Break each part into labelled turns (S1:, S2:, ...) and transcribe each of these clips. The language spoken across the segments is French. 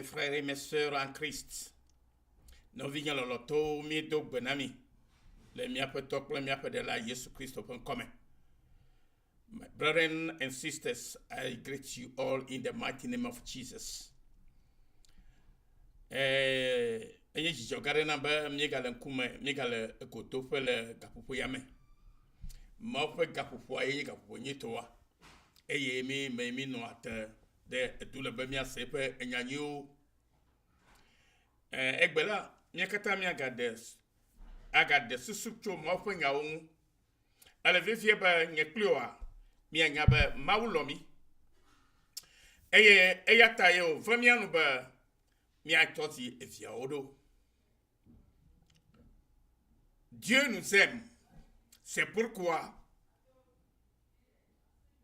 S1: mes frères et mes sœurs en Christ. Nous vivons le loto, mi do benami. Le mi ape top, le mi ape de la Yesu Christ upon coming. My brethren and sisters, I greet you all in the mighty name of Jesus. Enye jijogare na ba miegale nkume, miegale ekoto fele gapupo yame. Ma fe gapupo aye gapupo nyitoa. Eye mi no ate de dule be mi asepe enyanyo. Egbela miakata mi agade susukcho ma fe nyawo. Ale vivie ba nyekloa mi anya ba mawulomi. Eye eyata yo vamianu ba mi atoti efiaodo. Dieu nous aime. C'est pourquoi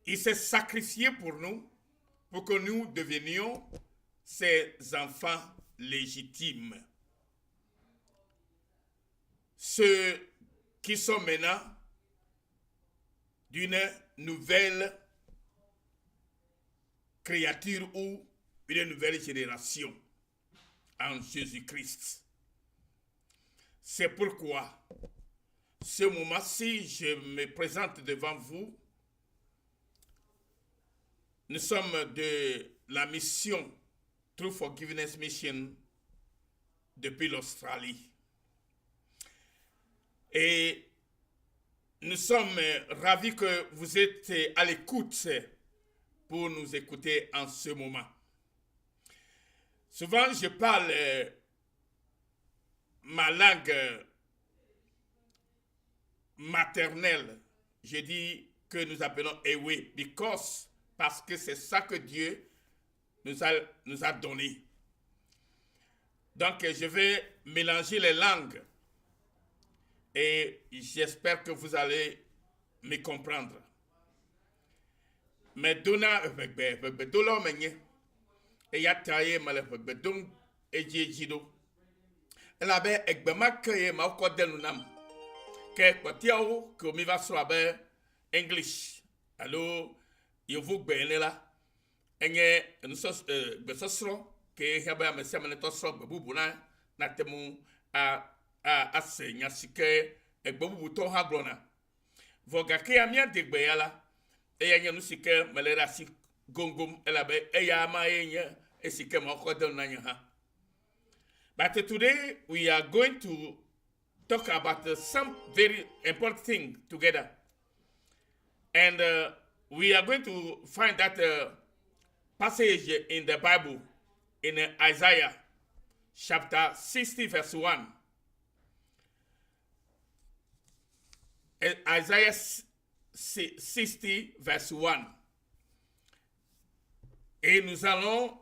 S1: il s'est sacrifié pour nous, pour que nous devenions ses enfants légitimes. Ceux qui sont maintenant d'une nouvelle créature ou une nouvelle génération en Jésus-Christ. C'est pourquoi, ce moment-ci, je me présente devant vous. Nous sommes de la mission True Forgiveness Mission depuis l'Australie. Et nous sommes ravis que vous êtes à l'écoute pour nous écouter en ce moment. Souvent, je parle ma langue maternelle. Je dis que nous appelons Ewe, parce que c'est ça que Dieu nous a donné. Donc, je vais mélanger les langues et j'espère que vous allez me comprendre. Mais dona dola menye e ya taye male bedon ejejido ela be egbema ke ma ko denu nam ke kwatiawo ko mi va so abe English allo yovu gbene la enye nso besosro ke haba me se me to so gbebubu na temu asenya sike egbebubu to ha glona voga ke amia degbe yala eya nu sike malera si gongom elabe eya ma enya esike ma kodon nanya ha. But today we are going to talk about some very important thing together. And we are going to find that passage in the Bible in Isaiah chapter 60 verse 1. Isaiah 60 verse 1. Et nous allons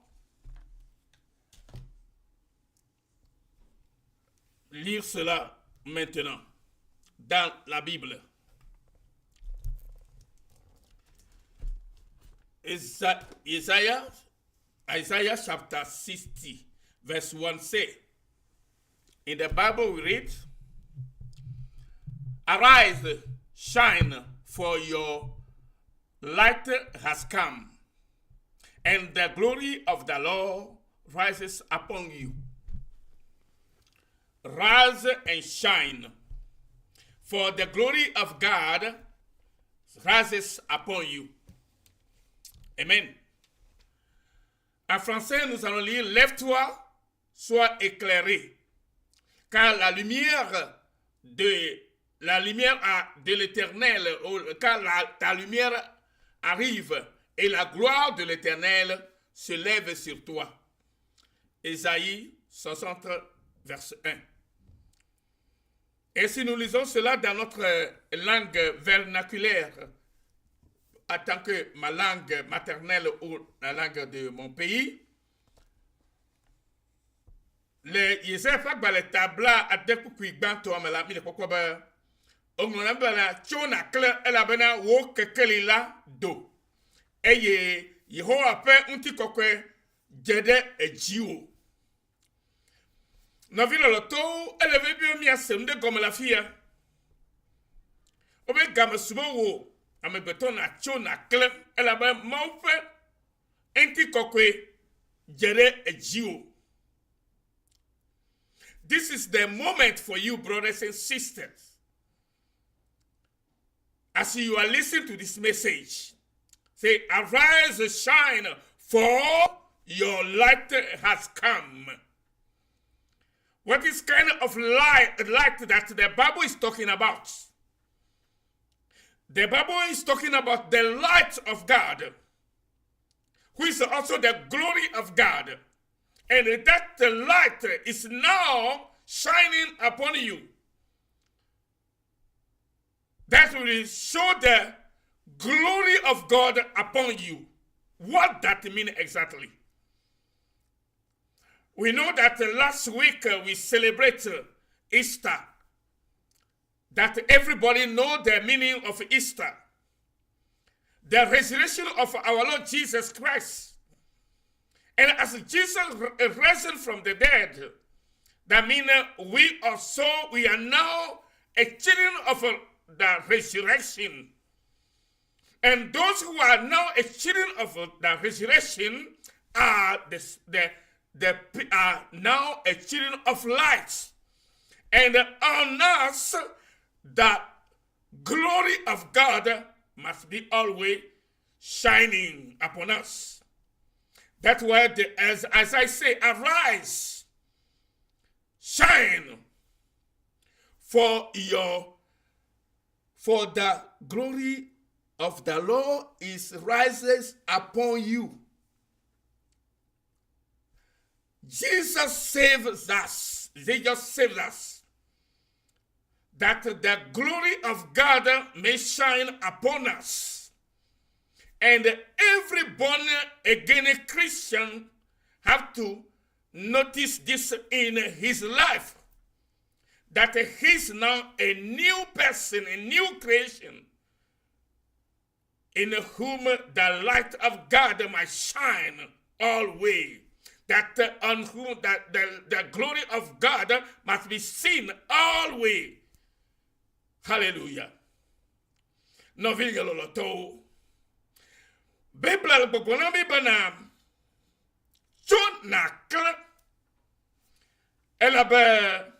S1: lire cela maintenant dans la Bible. Isaiah chapter 60 verse 1 say, in the Bible we read, "Arise, shine, for your light has come, and the glory of the Lord rises upon you." Rise and shine, for the glory of God rises upon you. Amen. En français, nous allons lire: Lève-toi, sois éclairé, car la lumière de l'Éternel, car ta lumière arrive et la gloire de l'Éternel se lève sur toi. Ésaïe 60, verset 1. Et si nous lisons cela dans notre langue vernaculaire, en tant que ma langue maternelle ou la langue de mon pays, le Yézé Fagba le tabla a découpé banto amela mi le kokoba onglona bala chona kle elabena wo kekelila do eye Yehowa pe unti kokwe jede ejiwo no vino loto eleve bi mi asemde comme la fille obe gam subo wo amegbeto na chona kle elabena mo fe enti kokwe jere ejio. This is the moment for you, brothers and sisters. As you are listening to this message, say, arise, shine, for your light has come. What is kind of light that the Bible is talking about? The Bible is talking about the light of God, who is also the glory of God. And that light is now shining upon you. That will show the glory of God upon you. What that means exactly? We know that last week we celebrate Easter. That everybody know the meaning of Easter. The resurrection of our Lord Jesus Christ. And as Jesus risen from the dead, that means we are now a children of the resurrection. And those who are now a children of the resurrection are now a children of light. And on us, the glory of God must be always shining upon us. That's why, as I say, arise, shine, for the glory of the Lord rises upon you. Jesus saves us. Jesus saves us. That the glory of God may shine upon us. And every born again Christian have to notice this in his life. That he's now a new person, a new creation, in whom the light of God might shine always. That on whom the glory of God must be seen always. Hallelujah. Novi yololoto. Bebla bokona bibana. Chon na kla. Elabe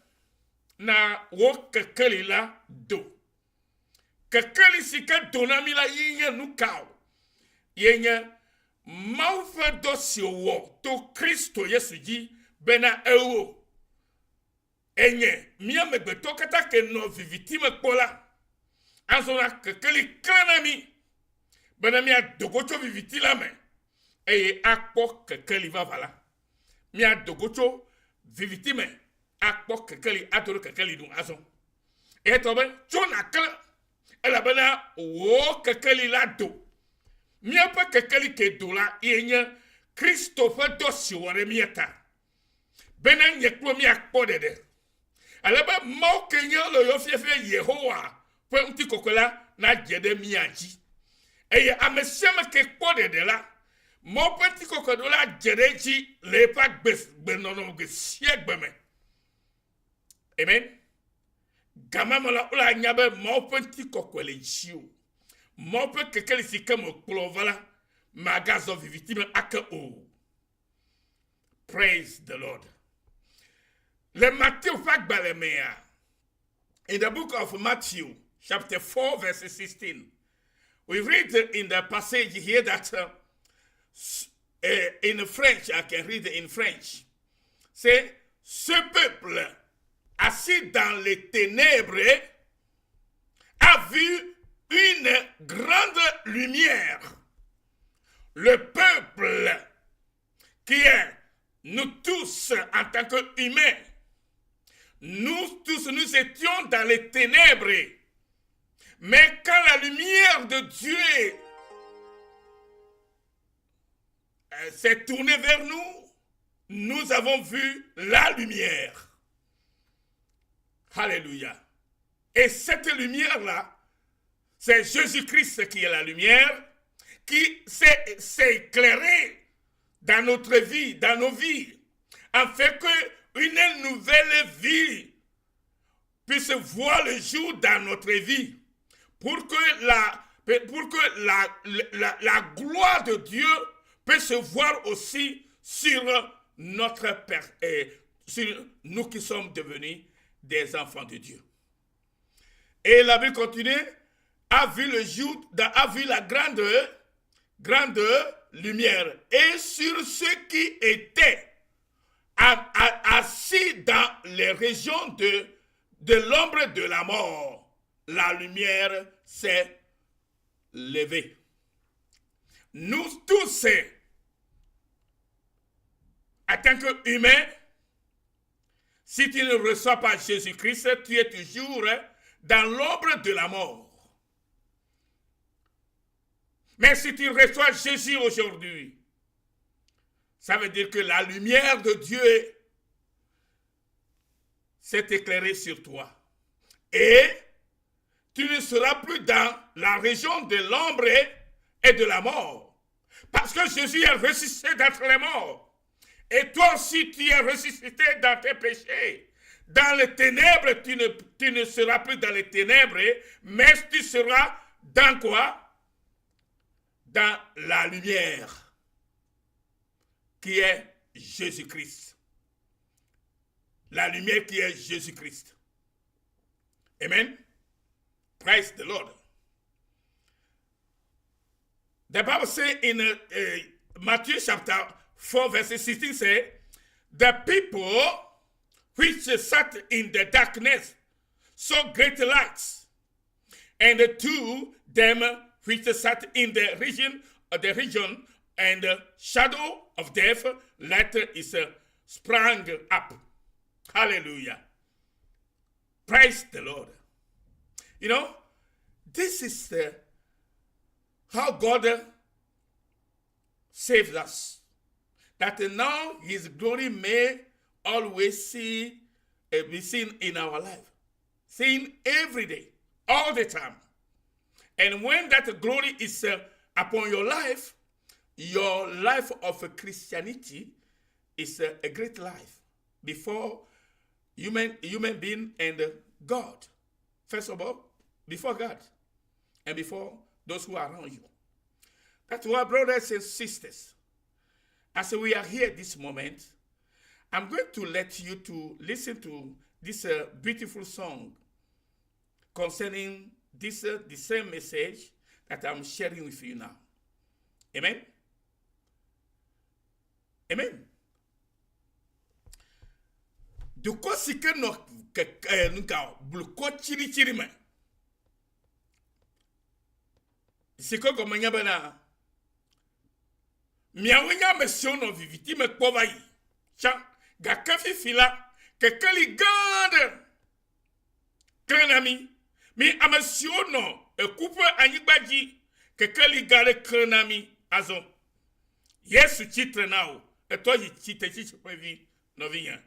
S1: na wo kekeli la do. Kekeli sika donami la yinye nukao. Yenye maufa dosio wo to Kristo Yesu ji bena ewo. Enye miya megbeto kata ke no vivitime kola. Anzona kekeli kranami. Bena miya dogocho viviti la me. Eye akpo kekeli vavala. Miya dogocho vivitime. Akpo kekeli atoro kekeli dun azon. E tobe chona kla. Ela bena wo kekeli la do. Miya pa kekeli ke do la yenye Christopher dosi ware miyata. Bena nye klo miya akpo dede. Alaba mau kenye lo yo fiefe Yehowa. Pe unti kokola na jede miyaji. Eye amesema ke kpode de la. Mau penti kokola jede ji lepa gbenono ge siegbe me. Amen. Gama mala ula nyabe mau penti kokole jiu. Mau pe kekeli sike mo klovala. Magazo vivitime ake o. Praise the Lord. Le Matthew Fagbalemea. In the book of Matthew, chapter 4, verse 16, we read in the passage here that in French, I can read it in French. C'est ce peuple assis dans les ténèbres a vu une grande lumière. Le peuple qui est nous tous en tant qu'humains, nous tous, nous étions dans les ténèbres. Mais quand la lumière de Dieu s'est tournée vers nous, nous avons vu la lumière. Alléluia. Et cette lumière-là, c'est Jésus-Christ qui est la lumière, qui s'est éclairé dans notre vie, dans nos vies, afin qu'une nouvelle vie puisse voir le jour dans notre vie, pour que la gloire de Dieu puisse voir aussi sur notre Père et sur nous qui sommes devenus des enfants de Dieu. Et la Bible continue, a vu le jour, a vu la grande lumière. Et sur ceux qui étaient assis dans les régions de l'ombre de la mort, la lumière s'est levée. Nous tous, en tant qu'humains, si tu ne reçois pas Jésus-Christ, tu es toujours dans l'ombre de la mort. Mais si tu reçois Jésus aujourd'hui, ça veut dire que la lumière de Dieu s'est éclairée sur toi. Et tu ne seras plus dans la région de l'ombre et de la mort. Parce que Jésus est ressuscité d'entre les morts. Et toi aussi, tu es ressuscité dans tes péchés. Dans les ténèbres, tu ne seras plus dans les ténèbres, mais tu seras dans quoi? Dans la lumière, qui est Jésus-Christ. La lumière qui est Jésus-Christ. Amen. Praise the Lord. The Bible says in Matthew chapter 4, verse 16, say, the people which sat in the darkness saw great lights, and to them which sat in the region and the shadow of death, light is sprang up. Hallelujah. Praise the Lord. You know, this is how God saved us. That now His glory may always be seen in our life. Seen every day, all the time. And when that glory is upon your life of Christianity is a great life before human being and God. First of all, before God and before those who are around you. That's why, brothers and sisters, as we are here this moment, I'm going to let you to listen to this beautiful song concerning this the same message that I'm sharing with you now. Amen? Amen. Duko sike no nuka bluko chiri me. Siko gomanya bana. Miawenya mesio no viviti me kpova yi. Cha ga kafi fila ke kali gande. Krenami mi amesio no ekupe anyigbaji ke kali gare krenami azon. Yesu chitre nao eto yi chite chichepevi no vinya.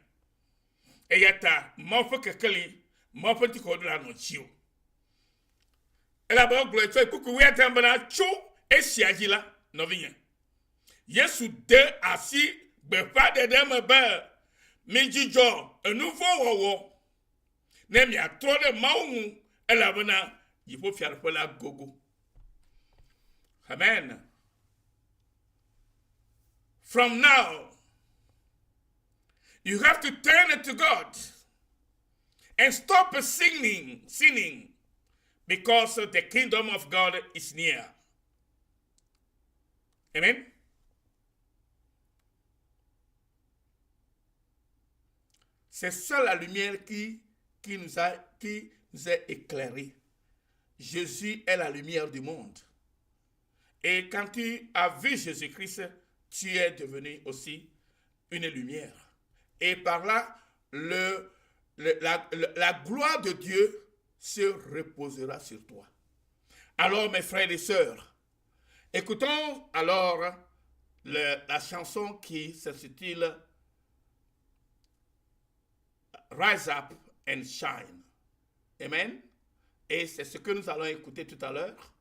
S1: Eyata mopo kekeli mopo tikodula no chiu. Ela ba glo eto kuku wi atambana chu esiagila no vinya. Yesu de asi gbepa de dem ba mejijo enufo wowo. Ne mi atro de mawu ela bana yipo fiarpola gogo. Amen. From now, you have to turn it to God and stop sinning, because the kingdom of God is near. Amen. C'est ça la lumière qui nous a éclairés. Jésus est la lumière du monde. Et quand tu as vu Jésus-Christ, tu es devenu aussi une lumière. Et par là, la gloire de Dieu se reposera sur toi. Alors, mes frères et sœurs, écoutons alors la chanson qui s'intitule Rise Up and Shine. Amen. Et c'est ce que nous allons écouter tout à l'heure.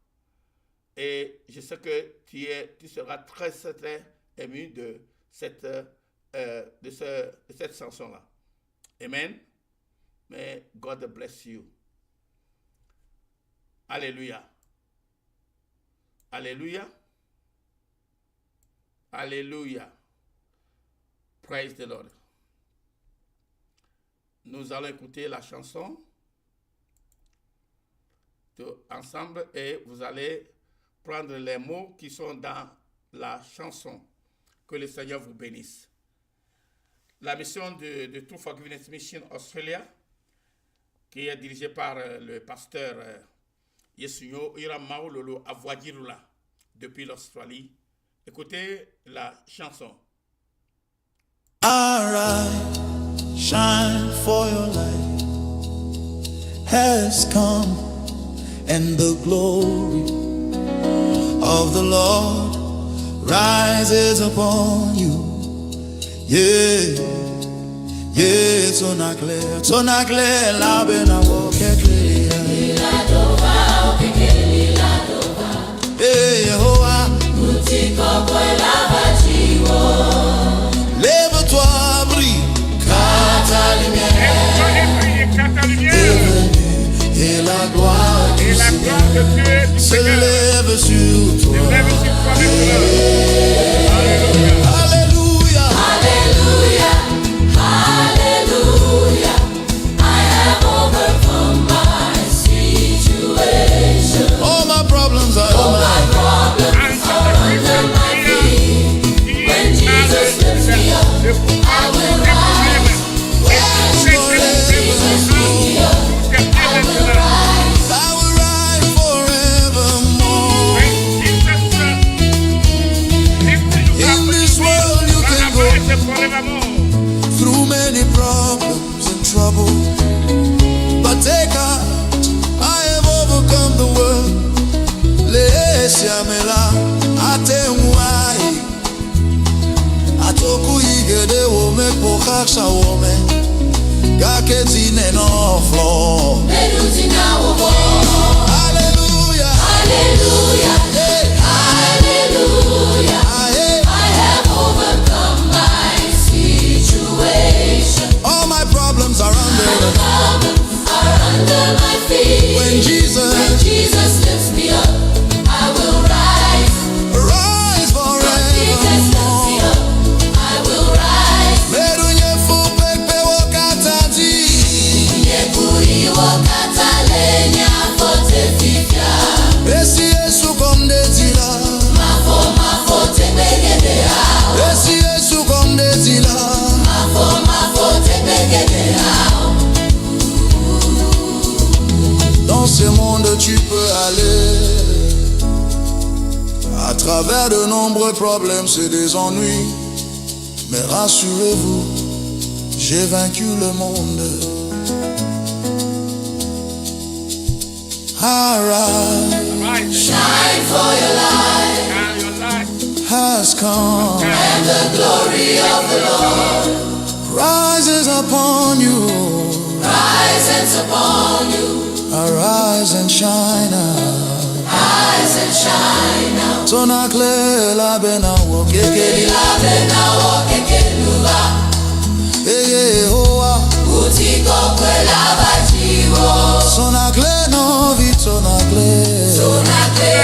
S1: Et je sais que tu seras très, très ému de cette chanson-là. Amen. May God bless you. Alléluia. Alléluia. Alléluia. Praise the Lord. Nous allons écouter la chanson ensemble et vous allez prendre les mots qui sont dans la chanson. Que le Seigneur vous bénisse. La mission de True Forgiveness Mission Australia, qui est dirigée par le pasteur Yesunyo Iramao Lolo Avoadirula depuis l'Australie. Écoutez la chanson.
S2: Arise, shine, for your light has come, and the glory of the Lord rises upon you. Yeah, yeah, tonakle, la bena wokekle. Hey, Yehovah, lève-toi, brille, car ta lumière est venue, et la gloire du Seigneur se lève sur toi. Alléluia,
S3: Hallelujah, hallelujah, I have overcome my situation.
S2: all my problems are
S3: All my problems are under my feet. When Jesus lifts me up, I will rise. When Jesus lifts me up, I will rise.
S2: I will rise forevermore. In this world you can go through many problems and trouble, but take heart, I have overcome the world. Lesiamela atewai atoku igede wo me pokaksha wo me gaketi neno flo. Hallelujah,
S3: Hallelujah,
S2: hey,
S3: hallelujah,
S2: hey.
S3: I have overcome my situation.
S2: All my problems are under
S3: Problems are under my feet.
S2: when
S3: When
S2: Jesus
S3: Jesus lifts me up, I will rise.
S2: rise
S3: When Jesus lifts me
S2: forevermore.
S3: up, I will rise.
S2: Merunye fupepe wakatati
S3: Nyekuiwa katalenya fote fifia.
S2: Esi Yesu komdetila
S3: Mafo tebegede hao.
S2: Esi Yesu komdetila
S3: Mafo tebegede hao.
S2: Dans ce monde tu peux aller à travers de nombreux problèmes et des ennuis. Mais rassurez-vous, j'ai vaincu le monde. Arise
S3: Shine for your light,
S2: has come,
S3: and the glory of the Lord
S2: rises upon you.
S3: rises upon you.
S2: Arise and shine out.
S3: Rise and shine now.
S2: Tonakle la bena wokekeli.
S3: Ilabena wokekeluba,
S2: Yehowa
S3: utiko kwela bajiwo.
S2: Tonakle no vi tonakle.
S3: Tonakle,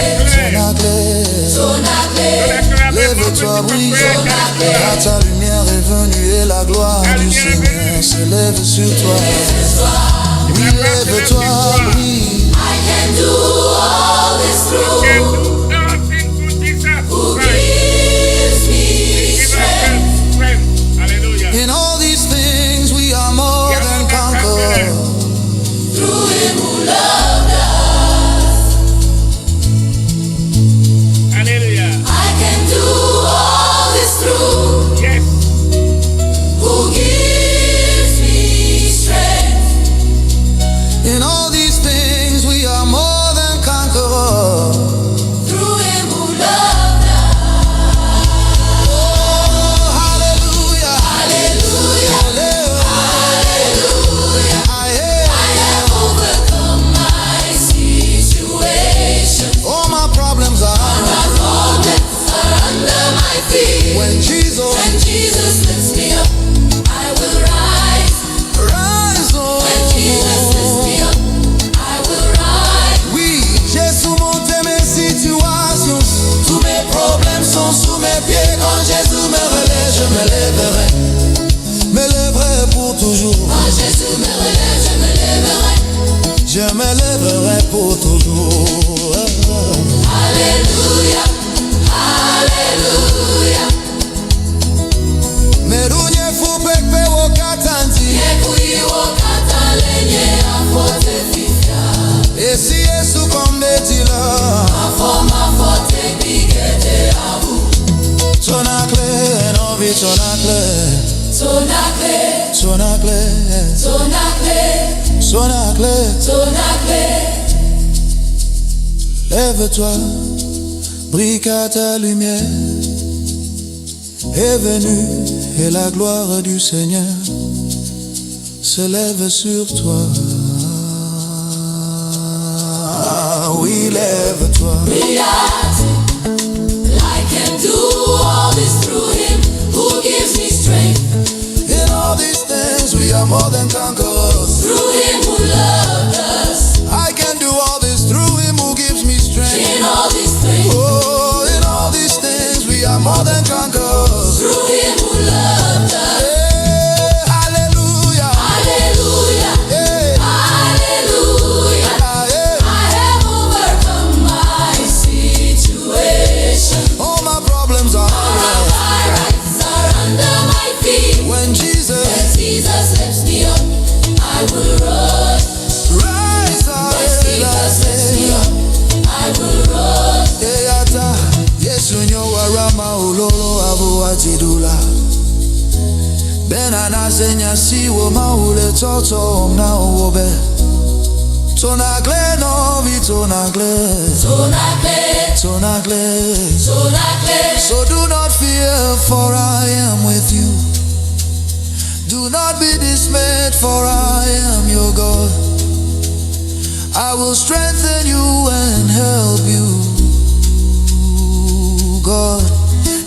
S2: Lève-toi, brille, car ta lumière est venue et la gloire du Seigneur se lève sur toi. Oui, lève-toi, brille.
S3: I can do all this through who gives me strength.
S2: In all these things we are more than conquerors.
S3: Through him who loved us, I can do all this through who gives me strength.
S2: In all these me lèverai pour toujours.
S3: Alléluia, Alléluia.
S2: Merunye fupekpe wokatanti.
S3: Yekui wakata lenye afote fifia.
S2: Esi Yesu komdetila.
S3: Afoma fote bigete abu.
S2: Tonakle, novi tonakle.
S3: Tonakle,
S2: Tonakle,
S3: tonakle,
S2: tonakle.
S3: tonakle.
S2: Lève-toi, brille car ta lumière est venue et la gloire du Seigneur se lève sur toi. Oui, lève-toi.
S3: I can do all this through him who gives me strength.
S2: In all these things we are more than conquerors.
S3: Through him who loved us.
S2: I can do all this through him who gives me strength.
S3: In all these things.
S2: Oh, in all these things we are more than conquerors.
S3: Through him who loved us.
S2: Hey, hallelujah.
S3: Hallelujah.
S2: Hey,
S3: Hallelujah.
S2: hey.
S3: I have overcome my situation.
S2: All my problems are
S3: All my rights are under my feet.
S2: when Jesus
S3: When Jesus lifts me up, I will run.
S2: rise up.
S3: When Jesus lifts me up, I will run.
S2: Eyata, Yesu nyowa rama ulolo abu atidula. Bena nasenya siwo maule toto na uobe. Tonakle novi tonakle.
S3: Tonakle,
S2: Tonakle.
S3: tonakle.
S2: So do not fear, for I am with you. Do not be dismayed, for I am your God. I will strengthen you and help you. God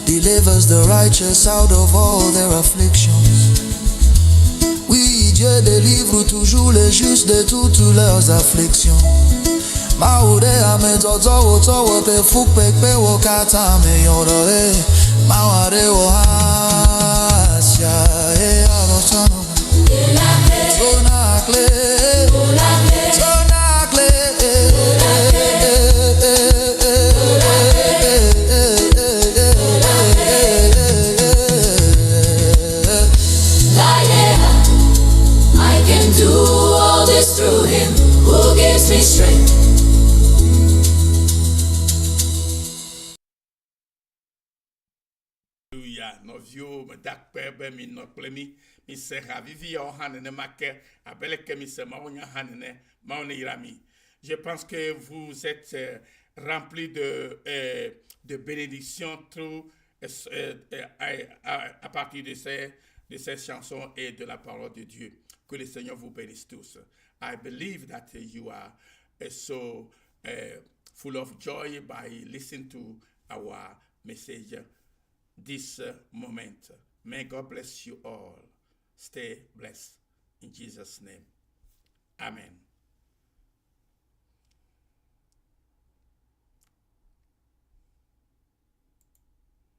S2: delivers the righteous out of all their afflictions. Oui, Dieu délivre toujours les justes de toutes leurs afflictions. Maude ame toto woto wote fukpekpe wokata me yodore. Mawade wo hasya e abotano. Tonakle, tonakle,
S3: I can do all this through him who gives me strength.
S1: Alléluia. Novio me dakpe be mi no plemi mi se ravivi o hanene make abele ke mi se maonya hanene maone irami. Je pense que vous êtes remplis de bénédictions à partir de ces chansons et de la parole de Dieu. Que le Seigneur vous bénisse tous. I believe that you are so full of joy by listening to our message this moment. May God bless you all. Stay blessed in Jesus' name. Amen.